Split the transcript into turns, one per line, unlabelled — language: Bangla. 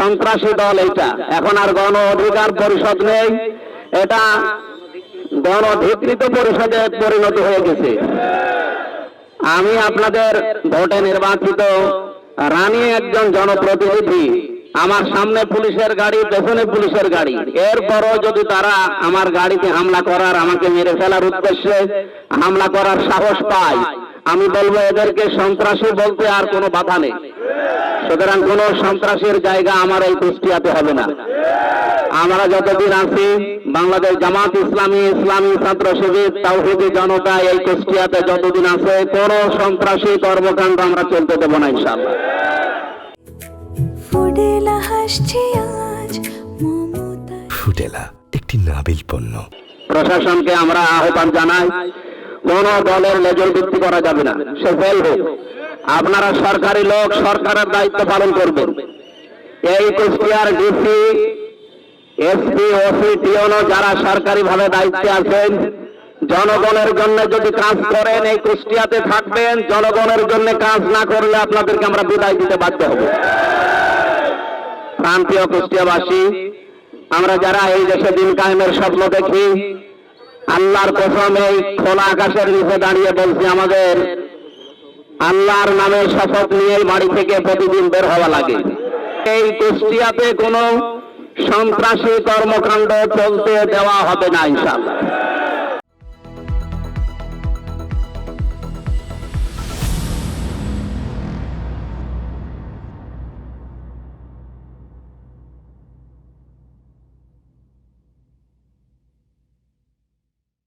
সন্ত্রাসী দল এইটা। এখন আর গণ অধিকার পরিষদ নেই, এটা গণধিকৃত পরিষদে পরিণত হয়ে গেছে। আমি আপনাদের ভোটে নির্বাচিত রানী একজন জনপ্রতিনিধি, আমার সামনে পুলিশের গাড়ি, পেছনে পুলিশের গাড়ি, এরপরও যদি তারা আমার গাড়িতে হামলা করার, আমাকে মেরে ফেলার উদ্দেশ্যে হামলা করার সাহস পায়, আমি বলবো এদেরকে সন্ত্রাসী বলতে আর কোনো বাধা নেই। সুতরাং কোন সন্ত্রাসীর জায়গা আমার এই কুষ্টিয়াতে হবে না। আমরা যতদিন আছি, বাংলাদেশ জামাত ইসলামী, ইসলামী ছাত্র শিবির, তাওহীদি জনতা এই কুষ্টিয়াতে যতদিন আছে, কোন সন্ত্রাসী কর্মকাণ্ড আমরা চলতে দেব না ইনশাআল্লাহ।
ফুডেলা একটি নাবিল পণ্য।
প্রশাসনকে আমরা আহ্বান জানাই, কোন দলের লেজর ভিত্তি করা যাবে না, সে ফেল হোক। আপনারা সরকারি লোক, সরকারের দায়িত্ব পালন করবেন। এই কুষ্টিয়ার ডিসি, এসপি, ওসি, টিওনো যারা সরকারি ভাবে দায়িত্বে আছেন, জনগণের জন্য যদি কাজ করেন এই কুষ্টিয়াতে থাকবেন, জনগণের জন্য কাজ না করলে আপনাদেরকে আমরা বিদায় দিতে বাধ্য হব। প্রান্তীয় কুষ্টিয়াবাসী, আমরা যারা এই দেশে দিন কায়েমের স্বপ্ন দেখি, আল্লাহর কসম এই খোলা আকাশের নিচে দাঁড়িয়ে বলছি, আমাদের আল্লাহর নামে শপথ নিয়ে বাড়ি থেকে প্রতিদিন বের হওয়া লাগে। এই কুষ্টিয়াতে কোনো সন্ত্রাসী কর্মকাণ্ড চলতে দেওয়া হবে না ইনশাআল্লাহ।